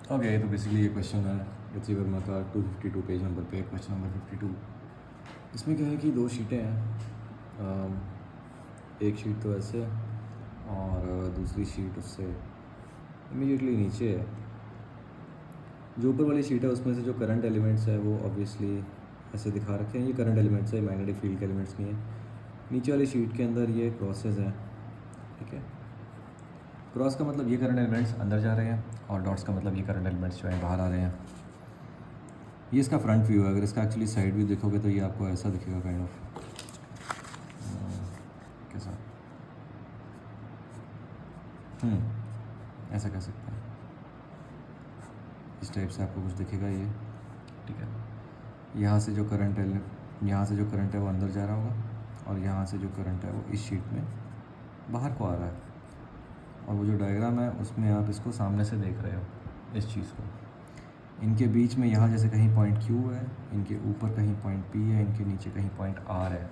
Okay, तो basically ये question है गति वर्मा का 252 पेज नंबर पे, क्वेश्चन नंबर 52। इसमें क्या है कि दो शीटें हैं, एक शीट तो ऐसे और दूसरी शीट उससे इमीडिएटली नीचे है। जो ऊपर वाली शीट है उसमें से जो करंट एलिमेंट्स है वो ऑब्वियसली ऐसे दिखा रखे हैं, ये करंट एलिमेंट्स है, मैग्नेटिक फील्ड के एलिमेंट्स नहीं है। नीचे वाली शीट के अंदर ये क्रॉसेस हैं, ठीक है। क्रॉस का मतलब ये करंट एलिमेंट्स अंदर जा रहे हैं और डॉट्स का मतलब ये करंट एलिमेंट्स जो है बाहर आ रहे हैं। ये इसका फ्रंट व्यू है। अगर इसका एक्चुअली साइड व्यू देखोगे तो ये आपको ऐसा दिखेगा, काइंड ऑफ कैसा, ऐसा कह सकते हैं। इस टाइप से आपको कुछ दिखेगा ये, ठीक है। यहाँ से जो करंट है, यहाँ से जो करंट है वो अंदर जा रहा होगा और यहाँ से जो करंट है वो इस शीट में बाहर को आ रहा है। और वो जो डायग्राम है उसमें आप इसको सामने से देख रहे हो, इस चीज़ को। इनके बीच में यहाँ जैसे कहीं पॉइंट Q है, इनके ऊपर कहीं पॉइंट P है, इनके नीचे कहीं पॉइंट R है।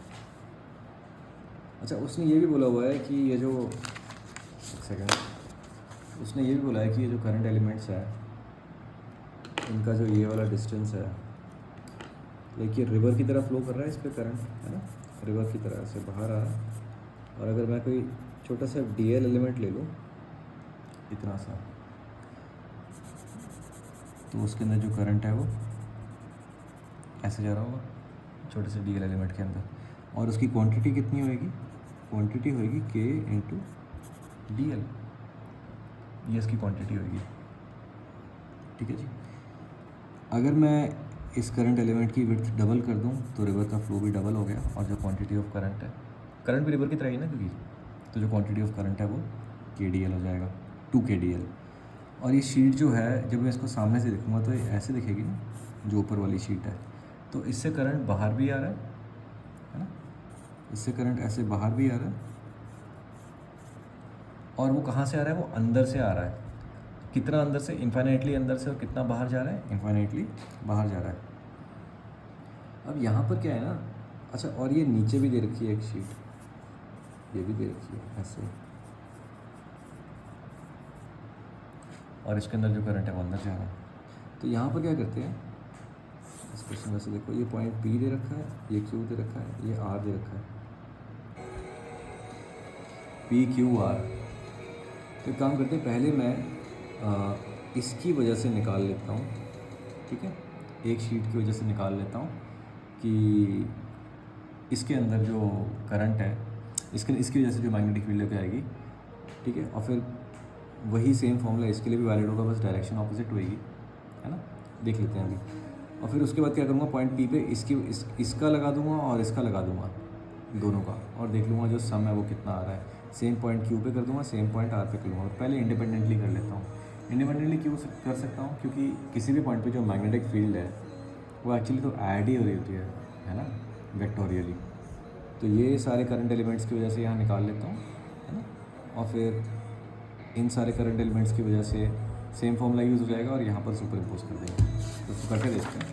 अच्छा, उसने ये भी बोला हुआ है कि ये जो, एक सेकेंड, उसने ये भी बोला है कि ये जो करंट एलिमेंट्स है इनका जो ये वाला डिस्टेंस है, लाइक ये रिवर की तरह फ्लो कर रहा है, इस पर करंट है ना, रिवर की तरह से बाहर आ रहा है। और अगर मैं कोई छोटा सा DL एलिमेंट ले लूँ, इतना सा, तो उसके अंदर जो करंट है वो ऐसे जा रहा होगा छोटे से DL एलिमेंट के अंदर, और उसकी क्वांटिटी कितनी होएगी, क्वांटिटी होएगी K इंटू DL, ये इसकी क्वांटिटी होएगी, ठीक है जी। अगर मैं इस करंट एलिमेंट की विड्थ डबल कर दूं तो रिवर का फ्लो भी डबल हो गया, और जो क्वांटिटी ऑफ करंट है, करंट भी रिवर की तरह ही ना क्योंकि, तो जो क्वांटिटी ऑफ करंट है वो KDL हो जाएगा, 2KDL। और ये शीट जो है, जब मैं इसको सामने से देखूँगा तो ये ऐसे दिखेगी ना, जो ऊपर वाली शीट है, तो इससे करंट बाहर भी आ रहा है ना, इससे करंट ऐसे बाहर भी आ रहा है, और वो कहाँ से आ रहा है, वो अंदर से आ रहा है। कितना अंदर से, इन्फाइनाइटली अंदर से, और कितना बाहर जा रहा है, इन्फाइनाइटली बाहर जा रहा है। अब यहाँ पर क्या है ना, अच्छा, और ये नीचे भी दे रखी है एक शीट, ये भी दे रखी है ऐसे, और इसके अंदर जो करंट है वो अंदर जा रहा है। तो यहाँ पर क्या करते हैं, इस क्वेश्चन में से देखो, ये पॉइंट P दे रखा है, ये Q दे रखा है, ये R दे रखा है, PQR। तो एक काम करते हैं, पहले मैं इसकी वजह से निकाल लेता हूँ, ठीक है, एक शीट की वजह से निकाल लेता हूँ कि इसके अंदर जो करंट है, इसकी वजह से जो मैग्नेटिक फील्ड लेके आएगी, ठीक है। और फिर वही सेम फॉर्मूला इसके लिए भी वैलिड होगा, बस डायरेक्शन ऑपोजिट होएगी, है ना, देख लेते हैं अभी। और फिर उसके बाद क्या करूँगा, पॉइंट P पे इसका लगा दूँगा और इसका लगा दूँगा, दोनों का, और देख लूँगा जो सम है वो कितना आ रहा है। सेम पॉइंट Q पे कर दूँगा, सेम पॉइंट R पे कर लूँगा। पहले इंडिपेंडेंटली कर लेता हूँ। इंडिपेंडेंटली क्यों कर सकता हूँ, क्योंकि किसी भी पॉइंट पे जो मैग्नेटिक फील्ड है वो एक्चुअली तो ऐड ही हो रही होती है ना, वेक्टोरियली। तो ये सारे करंट एलिमेंट्स की वजह से यहाँ निकाल लेता हूँ, है ना, और फिर इन सारे करंट एलिमेंट्स की वजह से सेम फॉर्मूला यूज़ हो जाएगा और यहाँ पर सुपर इम्पोज कर देंगे। तो उसको करके देखते हैं।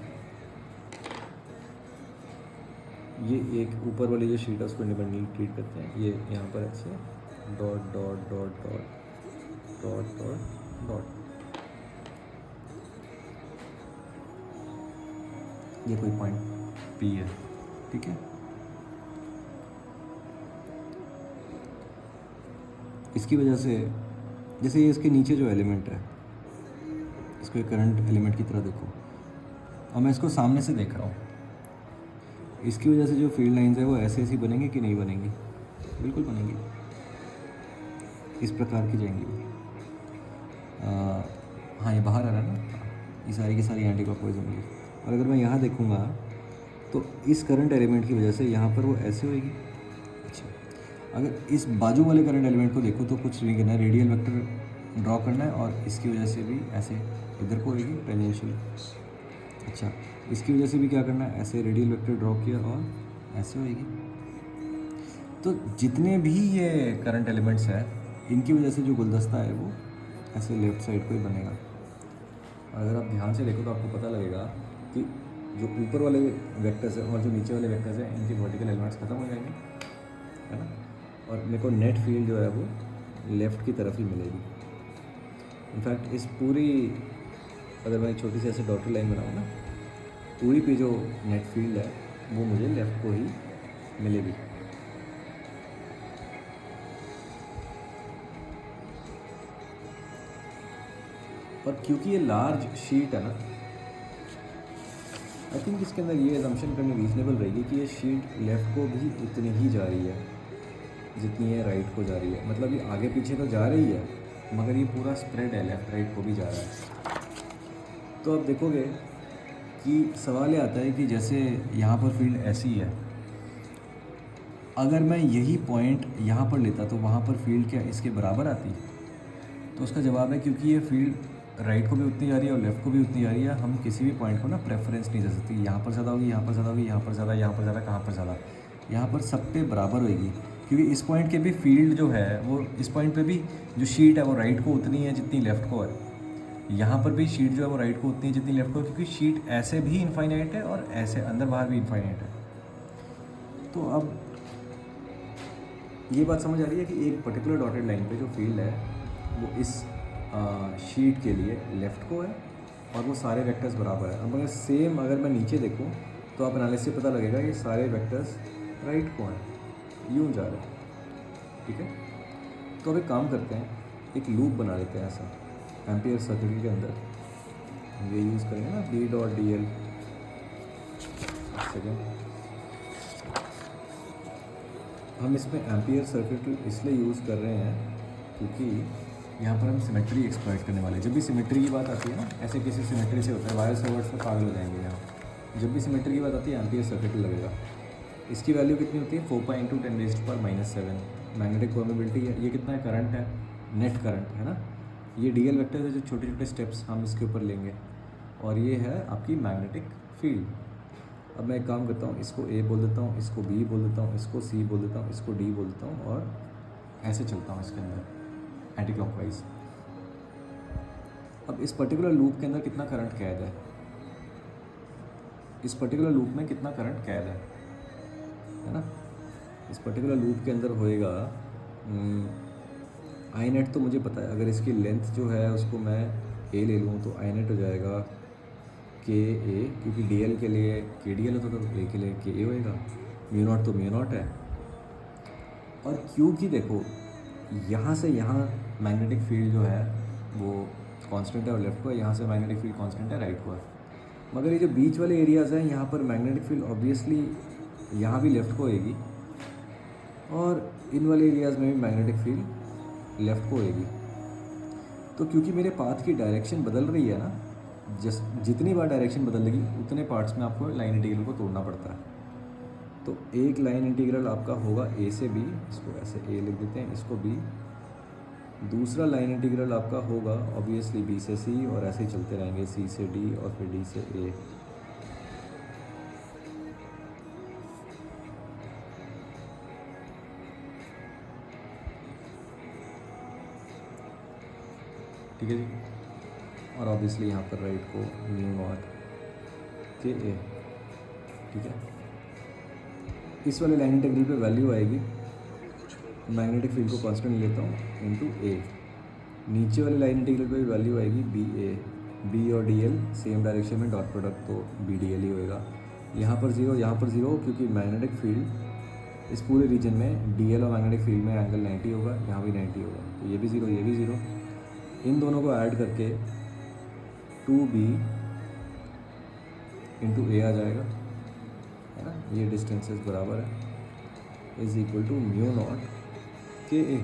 ये एक ऊपर वाली जो शीट है उसको इंडिपेंडेंटली ट्रीट करते हैं। ये यहाँ पर ऐसे dot dot dot dot dot dot dot, ये कोई पॉइंट P है, ठीक है। इसकी वजह से, जैसे ये इसके नीचे जो एलिमेंट है, इसको एक करंट एलिमेंट की तरह देखो, और मैं इसको सामने से देख रहा हूँ, इसकी वजह से जो फील्ड लाइंस है वो ऐसे ऐसी बनेंगी कि नहीं बनेंगी, बिल्कुल बनेंगी, इस प्रकार की जाएंगी। हाँ, ये बाहर आ रहा है ना, ये सारी की सारी एंटी क्लॉकवाइज होंगी। और अगर मैं यहाँ देखूँगा तो इस करंट एलिमेंट की वजह से यहाँ पर वो ऐसे होएगी। अच्छा, अगर इस बाजू वाले करंट एलिमेंट को देखो तो कुछ नहीं करना है, रेडियल वेक्टर ड्रॉ करना है, और इसकी वजह से भी ऐसे इधर को होएगी टेंजेंशियल। अच्छा, इसकी वजह से भी क्या करना है, ऐसे रेडियल वेक्टर ड्रॉ किया और ऐसे होएगी। तो जितने भी ये करंट एलिमेंट्स हैं इनकी वजह से जो गुलदस्ता है वो ऐसे लेफ़्ट साइड को ही बनेगा। और अगर आप ध्यान से देखो तो आपको पता लगेगा कि जो ऊपर वाले वेक्टर्स हैं और जो नीचे वाले वेक्टर्स हैं इनके वर्टिकल एलिमेंट्स खत्म हो जाएंगे, है ना, और मेरे को नेट फील्ड जो है वो लेफ़्ट की तरफ ही मिलेगी। इनफैक्ट इस पूरी अगर मैं एक छोटी सी ऐसे डॉटेड लाइन बनाऊँ ना, पूरी पे जो नेट फील्ड है वो मुझे लेफ़्ट को ही मिलेगी। और क्योंकि ये लार्ज शीट है ना, आई थिंक इसके अंदर ये एजम्पशन करनी रीजनेबल रहेगी कि ये शीट लेफ़्ट को भी उतनी ही जा रही है जितनी ये राइट को जा रही है। मतलब ये आगे पीछे तो जा रही है, मगर ये पूरा स्प्रेड है, लेफ़्ट राइट को भी जा रहा है। तो आप देखोगे कि सवाल ये आता है कि जैसे यहाँ पर फील्ड ऐसी है, अगर मैं यही पॉइंट यहाँ पर लेता तो वहाँ पर फील्ड क्या इसके बराबर आती? तो उसका जवाब है क्योंकि ये फील्ड राइट को भी उतनी जा रही है और लेफ़्ट को भी उतनी जा रही है, हम किसी भी पॉइंट को ना प्रेफरेंस नहीं दे सकती। यहाँ पर ज़्यादा होगी, यहाँ पर ज़्यादा होगी, यहाँ पर ज़्यादा, यहाँ पर ज़्यादा, कहाँ पर ज़्यादा, यहाँ पर सब पे बराबर होगी। क्योंकि इस पॉइंट के भी फील्ड जो है वो, इस पॉइंट पे भी जो शीट है वो राइट को उतनी है जितनी लेफ़्ट को है। यहाँ पर भी शीट जो है वो राइट को उतनी है जितनी लेफ़्ट को है, क्योंकि शीट ऐसे भी इनफाइनाइट है और ऐसे अंदर बाहर भी इनफाइनाइट है। तो अब ये बात समझ आ रही है कि एक पर्टिकुलर डॉटेड लाइन पे जो फील्ड है वो इस शीट के लिए लेफ़्ट को है और वो सारे वेक्टर्स बराबर है। अब अगर मैं नीचे देखूँ तो आप एनालिसिस से पता लगेगा ये सारे वेक्टर्स राइट को हैं, यूँ जा रहे हैं। ठीक है, तो अब एक काम करते हैं, एक लूप बना लेते हैं ऐसा एम्पियर सर्किट के अंदर। ये यूज़ करेंगे ना B.dl। सेकेंड, हम इसमें एम्पियर सर्किट इसलिए यूज़ कर रहे हैं क्योंकि यहाँ पर हम सिमेट्री एक्सप्लॉइट करने वाले हैं। जब भी सिमेट्री की बात आती है ना, ऐसे किसी सिमेट्री से होता है, वायर सर्वर्स पर पागल हो जाएंगे यहाँ। जब भी सिमेट्री की बात आती है एम्पियर सर्किट लगेगा। इसकी वैल्यू कितनी होती है? 4 × 10⁻⁻⁷ मैग्नेटिक परमेबिलिटी है। ये कितना है? करंट है, नेट करंट है ना। ये डीएल वेक्टर है, जो छोटे छोटे स्टेप्स हम इसके ऊपर लेंगे, और ये है आपकी मैग्नेटिक फील्ड। अब मैं एक काम करता हूँ, इसको ए बोल देता हूँ, इसको बी बोल देता हूँ, इसको सी बोल देता हूँ, इसको डी बोल देता हूँ, और ऐसे चलता हूँ इसके अंदर एंटी क्लॉकवाइज। अब इस पर्टिकुलर लूप के अंदर कितना करंट कैद है? इस पर्टिकुलर लूप में कितना करंट कैद है ना? इस पर्टिकुलर लूप के अंदर होएगा आई नेट, तो मुझे पता है। अगर इसकी लेंथ जो है उसको मैं ए ले लूँ तो आई नेट हो जाएगा के ए, क्योंकि डी एल के लिए के डी एल होता था, तो ए के लिए के ए होएगा। म्यू नॉट तो म्यू नॉट है। और क्योंकि देखो यहाँ से यहाँ मैग्नेटिक फील्ड जो है वो कांस्टेंट है और लेफ्ट को है, यहाँ से मैग्नेटिक फील्ड कांस्टेंट है, राइट को है। मगर ये जो बीच वाले एरियाज़ हैं यहाँ पर मैग्नेटिक फील्ड ऑब्वियसली यहाँ भी लेफ़्ट को होएगी, और इन वाले एरियाज़ में भी मैग्नेटिक फील्ड लेफ़्ट को होएगी। तो क्योंकि मेरे पाथ की डायरेक्शन बदल रही है ना, जितनी बार डायरेक्शन बदलेगी उतने पार्ट्स में आपको लाइन इंटीग्रल को तोड़ना पड़ता है। तो एक लाइन इंटीग्रल आपका होगा ए से बी, इसको ऐसे ए लिख देते हैं, इसको बी। दूसरा लाइन इंटीग्रल आपका होगा ऑब्वियसली बी से सी, और ऐसे ही चलते रहेंगे सी से डी और फिर डी से ए। ठीक है जी। और ऑब्वियसली यहाँ पर राइट को म्यू नॉट के ए। ठीक है, इस वाले लाइन इंटीग्रल पे वैल्यू आएगी, मैग्नेटिक फील्ड को कांस्टेंट लेता हूँ, इनटू ए। नीचे वाले लाइन इंटीग्रल पे भी वैल्यू आएगी बी ए। बी और डी एल सेम डायरेक्शन में, डॉट प्रोडक्ट तो बी डी एल ही होएगा। यहाँ पर ज़ीरो, यहाँ पर ज़ीरो, क्योंकि मैग्नेटिक फील्ड इस पूरे रीजन में डी एल और मैग्नेटिक फील्ड में एंगल 90 होगा, यहाँ भी 90 होगा, तो ये भी ज़ीरो, ये भी ज़ीरो। इन दोनों को ऐड करके 2b इंटू ए आ जाएगा, है ना। ये डिस्टेंसेस बराबर है, is equal to mu naught K A.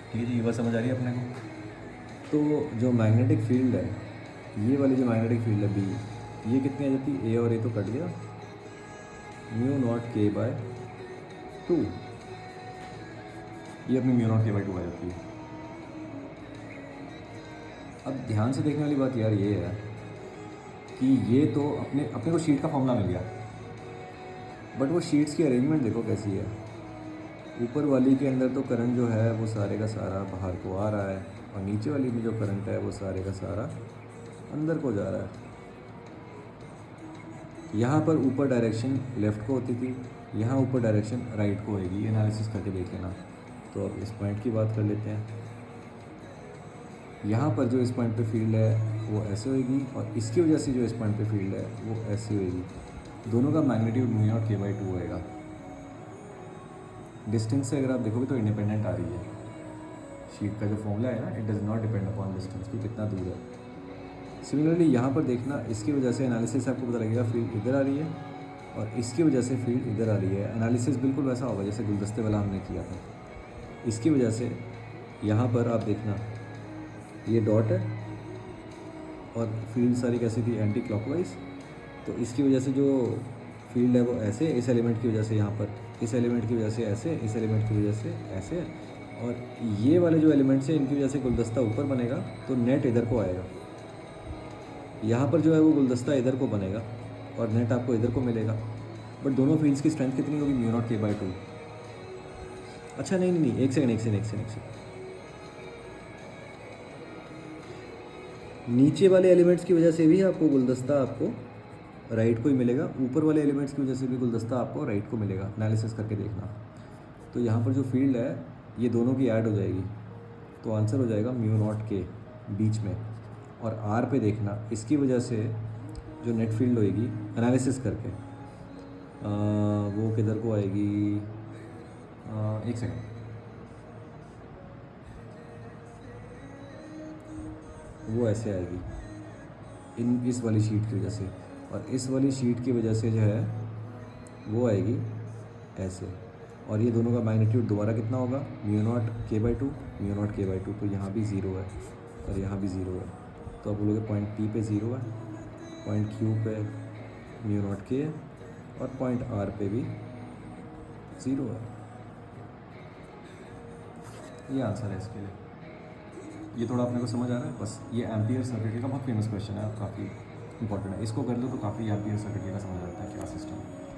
ठीक है जी, ये बात समझ आ रही है अपने को। तो जो मैग्नेटिक फील्ड है, ये वाली जो मैग्नेटिक फील्ड है बी, ये कितनी आ जाती है? ए और ए तो कट गया, म्यू नॉट के बाय 2। ये अपनी म्यू नॉट के बाय 2 आ जाती है। अब ध्यान से देखने वाली बात यार ये है कि ये तो अपने को शीट का फॉर्मूला मिल गया, बट वो शीट्स की अरेंजमेंट देखो कैसी है। ऊपर वाली के अंदर तो करंट जो है वो सारे का सारा बाहर को आ रहा है, और नीचे वाली में जो करंट है वो सारे का सारा अंदर को जा रहा है। यहाँ पर ऊपर डायरेक्शन लेफ़्ट को होती थी, यहाँ ऊपर डायरेक्शन राइट को होएगी। एनालिसिस करके देख लेना। तो अब इस पॉइंट की बात कर लेते हैं। यहाँ पर जो इस पॉइंट पे फील्ड है वो ऐसे होएगी और इसकी वजह से जो इस पॉइंट पे फील्ड है वो ऐसे होएगी। दोनों का मैग्नीट्यूड म्यू नॉट के बाई 2 होएगा। डिस्टेंस से अगर आप देखोगे तो इंडिपेंडेंट आ रही है। शीट का जो फॉर्मूला है ना, it does not depend upon distance कि कितना दूर है। सिमिलरली यहाँ पर देखना, इसकी वजह से एनालिसिस आपको पता लगेगा फील्ड इधर आ रही है और इसकी वजह से फील्ड इधर आ रही है। एनालिसिस बिल्कुल वैसा होगा जैसे गुलदस्ते वाला हमने किया था। इसकी वजह से यहाँ पर आप देखना ये डॉट है और फील्ड सारी कैसी थी, एंटी क्लॉकवाइज। तो इसकी वजह से जो फील्ड है वो ऐसे, इस एलिमेंट की वजह से यहाँ पर, इस एलिमेंट की वजह से ऐसे, इस एलिमेंट की वजह से ऐसे, और ये वाले जो एलिमेंट्स हैं इनकी वजह से गुलदस्ता ऊपर बनेगा तो नेट इधर को आएगा। यहाँ पर जो है वो गुलदस्ता इधर को बनेगा और नेट आपको इधर को मिलेगा। बट दोनों फील्ड्स की स्ट्रेंथ कितनी होगी, म्यू नॉट के बाई 2। अच्छा नहीं, एक सेकंड। नीचे वाले एलिमेंट्स की वजह से भी आपको गुलदस्ता आपको राइट को ही मिलेगा, ऊपर वाले एलिमेंट्स की वजह से भी गुलदस्ता आपको राइट को मिलेगा। एनालिसिस करके देखना। तो यहाँ पर जो फील्ड है ये दोनों की ऐड हो जाएगी तो आंसर हो जाएगा म्यू नॉट के बीच में। और आर पे देखना, इसकी वजह से जो नेट फील्ड होएगी एनालिसिस करके वो किधर को आएगी, एक सेकंड, वो ऐसे आएगी इस वाली शीट की वजह से, और इस वाली शीट की वजह से जो है वो आएगी ऐसे। और ये दोनों का मैग्नीट्यूड दोबारा कितना होगा, म्यू नॉट के बाई 2, म्यू नॉट के बाई 2। तो यहाँ भी 0 है और यहाँ भी 0 है। तो आप बोलोगे पॉइंट पी पे 0 है, पॉइंट क्यू पे म्यू नॉट के है और पॉइंट आर पे भी 0 है। ये आंसर है इसके लिए। ये थोड़ा अपने को समझ आ रहा है बस। ये एम्पियर सर्किट का बहुत फेमस क्वेश्चन है और काफ़ी इंपॉर्टेंट है। इसको कर लो तो काफ़ी एम्पियर सर्किट का समझ आता है क्या सिस्टम है।